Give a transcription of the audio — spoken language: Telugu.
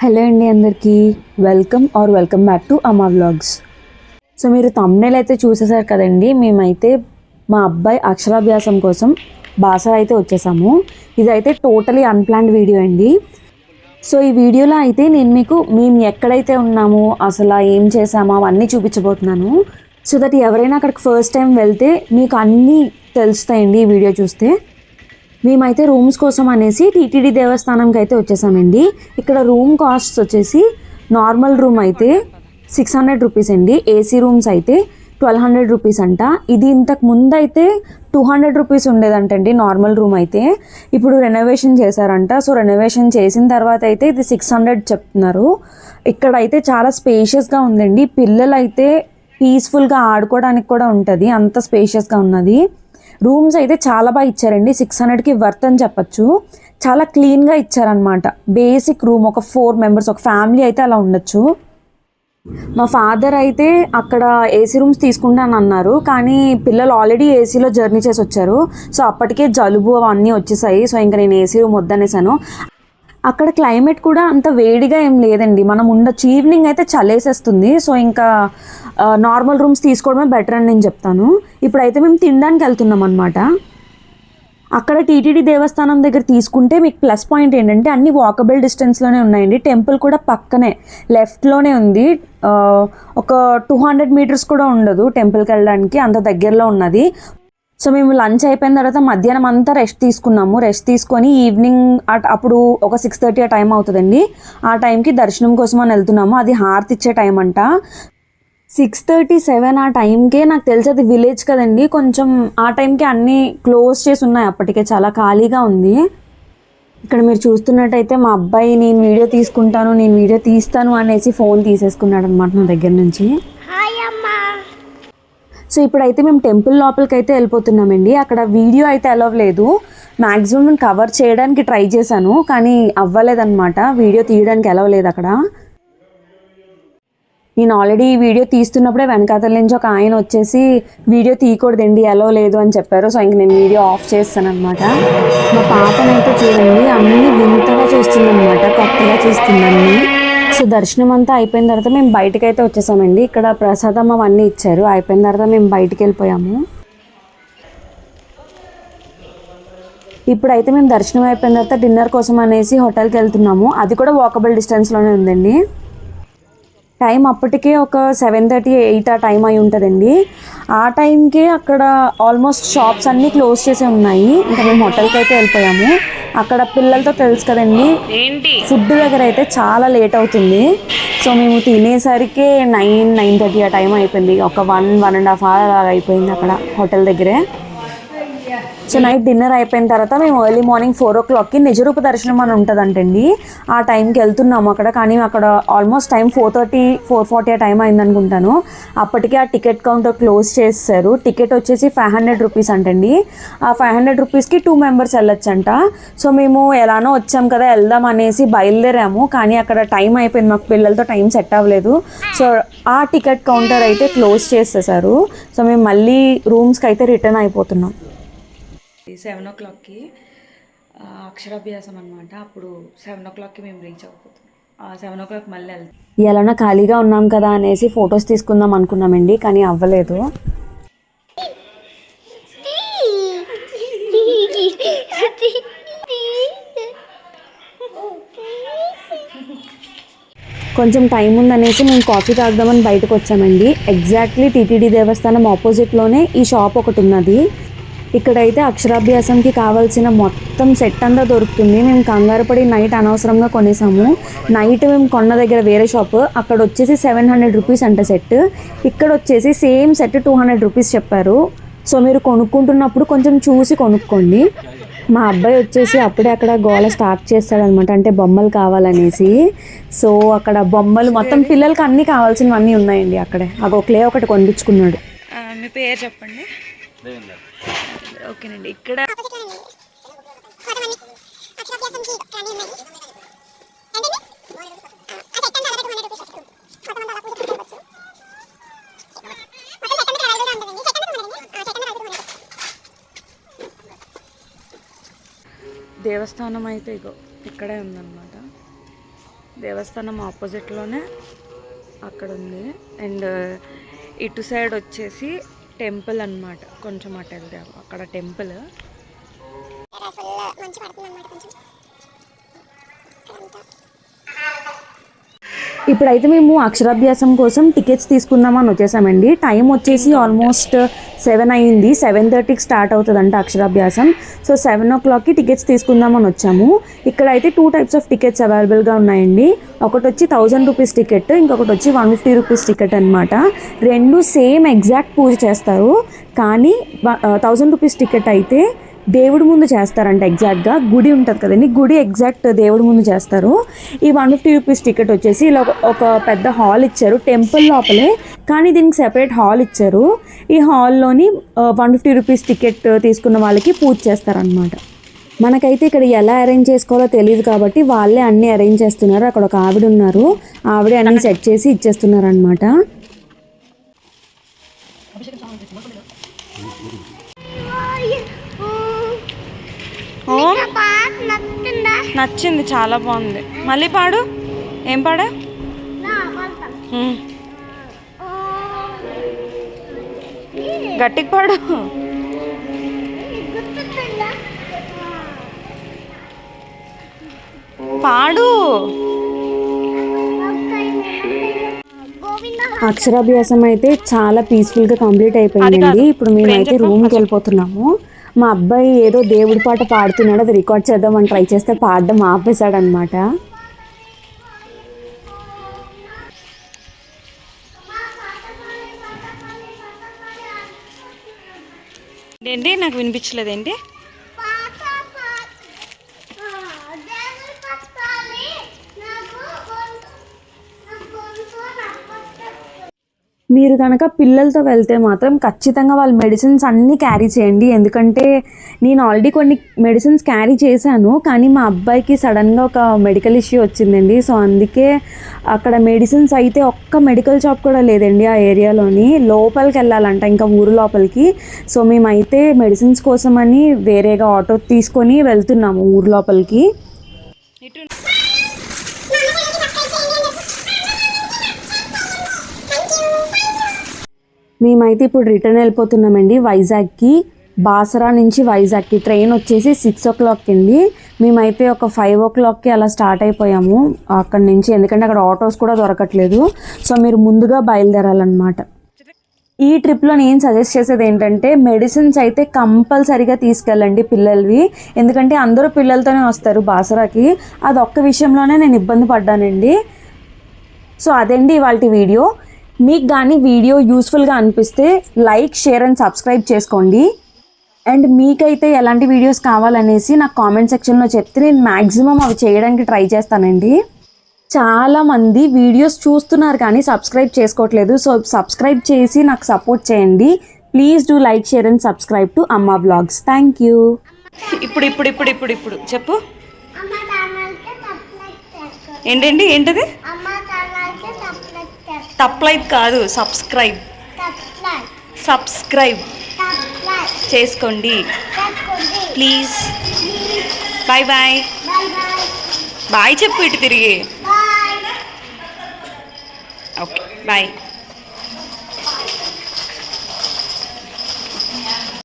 హలో అండి అందరికీ వెల్కమ్ బ్యాక్ టు అమ్మా వ్లాగ్స్. సో మీరు థంబ్నెయిల్ అయితే చూసేసారు కదండి. మేమైతే మా అబ్బాయి అక్షరాభ్యాసం కోసం బాసర అయితే వచ్చేసాము. ఇదైతే టోటలీ అన్ప్లాన్డ్ వీడియో అండి. సో ఈ వీడియోలో అయితే నేను మీకు మేము ఎక్కడైతే ఉన్నామో అసలు ఏం చేసామో అవన్నీ చూపించబోతున్నాను. సో దట్ ఎవరైనా అక్కడికి ఫస్ట్ టైం వెళ్తే మీకు అన్నీ తెలుస్తాయండి ఈ వీడియో చూస్తే. మేమైతే రూమ్స్ కోసం అనేసి టీటీడీ దేవస్థానంకి అయితే వచ్చేసామండి. ఇక్కడ రూమ్ కాస్ట్ వచ్చేసి నార్మల్ రూమ్ అయితే 600 రూపీస్ అండి. ఏసీ రూమ్స్ అయితే 1200 రూపీస్ అంట. ఇది ఇంతకు ముందు అయితే 200 రూపీస్ ఉండేదంటండి నార్మల్ రూమ్ అయితే. ఇప్పుడు రెనోవేషన్ చేశారంట. సో రెనోవేషన్ చేసిన తర్వాత అయితే ఇది 600 చెప్తున్నారు. ఇక్కడ అయితే చాలా స్పేషియస్గా ఉందండి. పిల్లలు అయితే పీస్ఫుల్గా ఆడుకోవడానికి కూడా ఉంటుంది, అంత స్పేషియస్గా ఉన్నది. రూమ్స్ అయితే చాలా బాగా ఇచ్చారండి. 600కి వర్త్ అని చెప్పచ్చు. చాలా క్లీన్గా ఇచ్చారనమాట. బేసిక్ రూమ్ ఒక 4 మెంబర్స్ ఒక ఫ్యామిలీ అయితే అలా ఉండొచ్చు. మా ఫాదర్ అయితే అక్కడ ఏసీ రూమ్స్ తీసుకుంటాను అన్నారు, కానీ పిల్లలు ఆల్రెడీ ఏసీలో జర్నీ చేసి వచ్చారు. సో అప్పటికే జలుబు అవన్నీ వచ్చేసాయి. సో ఇంకా నేను ఏసీ రూమ్ వద్దనేసాను. అక్కడ క్లైమేట్ కూడా అంత వేడిగా ఏం లేదండి. మనం ఉండొచ్చు. ఈవినింగ్ అయితే చలేసేస్తుంది. సో ఇంకా నార్మల్ రూమ్స్ తీసుకోవడమే బెటర్ అని నేను చెప్తాను. ఇప్పుడైతే మేము తినడానికి వెళ్తున్నాం అనమాట. అక్కడ టీటీడీ దేవస్థానం దగ్గర తీసుకుంటే మీకు ప్లస్ పాయింట్ ఏంటంటే అన్ని వాకబుల్ డిస్టెన్స్లోనే ఉన్నాయండి. టెంపుల్ కూడా పక్కనే లెఫ్ట్లోనే ఉంది. ఒక 200 మీటర్స్ కూడా ఉండదు టెంపుల్కి వెళ్ళడానికి, అంత దగ్గరలో ఉన్నది. సో మేము లంచ్ అయిపోయిన తర్వాత మధ్యాహ్నం అంతా రెస్ట్ తీసుకున్నాము. రెస్ట్ తీసుకొని ఈవినింగ్ అప్పుడు ఒక 6:30 ఆ టైం అవుతుందండి. ఆ టైంకి దర్శనం కోసం అని వెళ్తున్నాము. అది హారతి ఇచ్చే టైం అంట. 6:37 ఆ టైంకే, నాకు తెలిసి అది విలేజ్ కదండి, కొంచెం ఆ టైంకి అన్నీ క్లోజ్ చేసి ఉన్నాయి. అప్పటికే చాలా ఖాళీగా ఉంది. ఇక్కడ మీరు చూస్తున్నట్టయితే మా అబ్బాయి నేను వీడియో తీస్తాను అనేసి ఫోన్ తీసేసుకున్నాడు అనమాట నా దగ్గర నుంచి. సో ఇప్పుడైతే మేము టెంపుల్ లోపలికి అయితే వెళ్ళిపోతున్నామండి. అక్కడ వీడియో అయితే అలవ్ లేదు. మ్యాక్సిమం కవర్ చేయడానికి ట్రై చేశాను, కానీ అవ్వలేదన్నమాట. వీడియో తీయడానికి అలవ్ లేదు అక్కడ. నేను ఆల్రెడీ వీడియో తీస్తున్నప్పుడే వెనకాతల నుంచి ఒక ఆయన వచ్చేసి వీడియో తీయకూడదండి అలవ్ లేదు అని చెప్పారు. సో ఇంక నేను వీడియో ఆఫ్ చేస్తాను అనమాట. మా పాపనైతే చూడండి అన్నీ వింతగా చూస్తుందన్నమాట, కొత్తగా చూస్తుందన్నీ. సో దర్శనం అంతా అయిపోయిన తర్వాత మేము బయటకు అయితే వచ్చేసామండి. ఇక్కడ ప్రసాదం అవన్నీ ఇచ్చారు. అయిపోయిన తర్వాత మేము బయటికి వెళ్ళిపోయాము. ఇప్పుడైతే మేము దర్శనం అయిపోయిన తర్వాత డిన్నర్ కోసం అనేసి హోటల్కి వెళ్తున్నాము. అది కూడా వాకబుల్ డిస్టెన్స్లోనే ఉందండి. టైం అప్పటికే ఒక 7:30, 8 ఆ టైం అయి ఉంటుందండి. ఆ టైంకే అక్కడ ఆల్మోస్ట్ షాప్స్ అన్నీ క్లోజ్ చేసే ఉన్నాయి. ఇంకా మేము హోటల్కి అయితే వెళ్ళిపోయాము. అక్కడ పిల్లలతో తెలుసు కదండి, ఫుడ్ దగ్గర అయితే చాలా లేట్ అవుతుంది. సో మేము తినేసరికి 9:30 ఆ టైం అయిపోయింది. ఒక 1.5 అవర్ అయిపోయింది అక్కడ హోటల్ దగ్గరే. సో నైట్ డిన్నర్ అయిపోయిన తర్వాత మేము ఎర్లీ మార్నింగ్ 4 o'clockకి నిజరూప దర్శనం అని ఉంటుందంటండి. ఆ టైంకి వెళ్తున్నాము అక్కడ. కానీ అక్కడ ఆల్మోస్ట్ టైం 4:30, 4:40 ఆ టైం అయింది అనుకుంటాను. అప్పటికే ఆ టికెట్ కౌంటర్ క్లోజ్ చేస్తారు. టికెట్ వచ్చేసి 500 రూపీస్ అంటండి. ఆ 500 రూపీస్కి 2 మెంబర్స్ వెళ్ళొచ్చంట. సో మేము ఎలానో వచ్చాం కదా వెళ్దాం అనేసి బయలుదేరాము. కానీ అక్కడ టైం అయిపోయింది, మాకు పిల్లలతో టైం సెట్ అవ్వలేదు. సో ఆ టికెట్ కౌంటర్ అయితే క్లోజ్ చేసేసారు. సో మేము మళ్ళీ రూమ్స్కి అయితే రిటర్న్ అయిపోతున్నాం. 7 o'clockకి అక్షరాభ్యాసం అనమాట. అప్పుడు 7 o'clockకి మేము రీచ్ అయిపోతాం. 7 o'clock మళ్ళీ వెళ్తాం. ఎలానా ఖాళీగా ఉన్నాం కదా అనేసి ఫొటోస్ తీసుకుందాం అనుకున్నామండి, కానీ అవ్వలేదు. కొంచెం టైం ఉందనేసి మేము కాఫీ తాగుదామని బయటకు వచ్చామండి. ఎగ్జాక్ట్లీ టీటీడీ దేవస్థానం ఆపోజిట్లోనే ఈ షాప్ ఒకటి ఉన్నది. ఇక్కడైతే అక్షరాభ్యాసంకి కావాల్సిన మొత్తం సెట్ అంతా దొరుకుతుంది. మేము కంగారు పడి నైట్ అనవసరంగా కొనేసాము. నైట్ మేము కొన్న దగ్గర వేరే షాప్, అక్కడ వచ్చేసి 700 రూపీస్ అంట సెట్. ఇక్కడ వచ్చేసి సేమ్ సెట్ 200 రూపీస్ చెప్పారు. సో మీరు కొనుక్కుంటున్నప్పుడు కొంచెం చూసి కొనుక్కోండి. మా అబ్బాయి వచ్చేసి అప్పుడే అక్కడ గోల స్టార్ట్ చేస్తాడనమాట, అంటే బొమ్మలు కావాలనేసి. సో అక్కడ బొమ్మలు మొత్తం పిల్లలకి అన్నీ కావాల్సినవన్నీ ఉన్నాయండి అక్కడే. అగో క్లే ఒకటి కొనిపించుకున్నాడు. మీ పేరు చెప్పండి. ఓకేనండి. ఇక్కడ దేవస్థానం అయితే ఇక్కడే ఉందన్నమాట. దేవస్థానం ఆపోజిట్లోనే అక్కడ ఉంది. అండ్ ఇటు సైడ్ వచ్చేసి టెంపుల్ అన్నమాట. కొంచెం అటు వెళ్తే అక్కడ టెంపుల్. ఇప్పుడైతే మేము అక్షరాభ్యాసం కోసం టికెట్స్ తీసుకుందామని వచ్చేసామండి. టైం వచ్చేసి ఆల్మోస్ట్ 7 అయింది. 7:30కి స్టార్ట్ అవుతుందంట అక్షరాభ్యాసం. సో 7 o'clockకి టికెట్స్ తీసుకుందామని వచ్చాము. ఇక్కడైతే 2 types ఆఫ్ టికెట్స్ అవైలబుల్గా ఉన్నాయండి. ఒకటి వచ్చి 1000 రూపీస్ టికెట్, ఇంకొకటి వచ్చి 150 రూపీస్ టికెట్ అనమాట. రెండు సేమ్ ఎగ్జాక్ట్ పూజ చేస్తారు. కానీ 1000 రూపీస్ టికెట్ అయితే దేవుడి ముందు చేస్తారంట. ఎగ్జాక్ట్గా గుడి ఉంటుంది కదండి, గుడి ఎగ్జాక్ట్ దేవుడి ముందు చేస్తారు. ఈ 150 రూపీస్ టికెట్ వచ్చేసి ఇలా ఒక పెద్ద హాల్ ఇచ్చారు టెంపుల్ లోపలే, కానీ దీనికి సెపరేట్ హాల్ ఇచ్చారు. ఈ హాల్లోని 150 రూపీస్ టికెట్ తీసుకున్న వాళ్ళకి పూజ చేస్తారనమాట. మనకైతే ఇక్కడ ఎలా అరేంజ్ చేసుకోవాలో తెలియదు కాబట్టి వాళ్ళే అన్నీ అరేంజ్ చేస్తున్నారు. అక్కడ ఒక ఆవిడ ఉన్నారు, ఆవిడే అన్నీ సెట్ చేసి ఇచ్చేస్తున్నారు అనమాట. నచ్చింది, చాలా బాగుంది. మళ్ళీ పాడు. ఏం పాడా? గట్టికి పాడు. పాడు. అక్షరాభ్యాసం అయితే చాలా పీస్ఫుల్గా కంప్లీట్ అయిపోయిందండి. ఇప్పుడు మేమైతే రూమ్కి వెళ్ళిపోతున్నాము. మా అబ్బాయి ఏదో దేవుడి పాట పాడుతున్నాడు, అది రికార్డ్ చేద్దామని ట్రై చేస్తే పాడడం ఆపేశాడు అనమాట. ఏంటి నాకు వినిపించలేదేంటి? మీరు కనుక పిల్లలతో వెళ్తే మాత్రం ఖచ్చితంగా వాళ్ళ మెడిసిన్స్ అన్నీ క్యారీ చేయండి. ఎందుకంటే నేను ఆల్రెడీ కొన్ని మెడిసిన్స్ క్యారీ చేశాను, కానీ మా అబ్బాయికి సడన్గా ఒక మెడికల్ ఇష్యూ వచ్చిందండి. సో అందుకే అక్కడ మెడిసిన్స్ అయితే ఒక్క మెడికల్ షాప్ కూడా లేదండి ఆ ఏరియాలోని. లోపలికి వెళ్ళాలంట, ఇంకా ఊరు లోపలికి. సో మేమైతే మెడిసిన్స్ కోసమని వేరేగా ఆటో తీసుకొని వెళ్తున్నాము ఊరు లోపలికి. మేమైతే ఇప్పుడు రిటర్న్ వెళ్ళిపోతున్నామండి వైజాగ్కి. బాసరా నుంచి వైజాగ్కి ట్రైన్ వచ్చేసి 6 o'clock అండి. మేమైతే ఒక 5 o'clockకి అలా స్టార్ట్ అయిపోయాము అక్కడి నుంచి, ఎందుకంటే అక్కడ ఆటోస్ కూడా దొరకట్లేదు. సో మీరు ముందుగా బయలుదేరాలన్నమాట. ఈ ట్రిప్లో నేను సజెస్ట్ చేసేది ఏంటంటే మెడిసిన్స్ అయితే కంపల్సరీగా తీసుకెళ్ళండి పిల్లలవి, ఎందుకంటే అందరూ పిల్లలతోనే వస్తారు బాసరాకి. అది ఒక్క విషయంలోనే నేను ఇబ్బంది పడ్డానండి. సో అదండి ఇవాల్టి వీడియో. మీకు కానీ వీడియో యూస్ఫుల్గా అనిపిస్తే లైక్, షేర్ అండ్ సబ్స్క్రైబ్ చేసుకోండి. అండ్ మీకైతే ఎలాంటి వీడియోస్ కావాలనేసి నాకు కామెంట్ సెక్షన్లో చెప్తే నేను మ్యాక్సిమం అవి చేయడానికి ట్రై చేస్తానండి. చాలామంది వీడియోస్ చూస్తున్నారు కానీ సబ్స్క్రైబ్ చేసుకోవట్లేదు. సో సబ్స్క్రైబ్ చేసి నాకు సపోర్ట్ చేయండి. Please do like, share and subscribe to అమ్మ వ్లాగ్స్. Thank you. ఇప్పుడు ఇప్పుడు ఇప్పుడు ఇప్పుడు ఇప్పుడు చెప్పు. ఏంటది? టప్లైట్ కాదు, సబ్స్క్రైబ్ చేసుకోండి ప్లీజ్. Bye bye. బాయ్ చెప్పు ఇటు తిరిగి. Okay bye.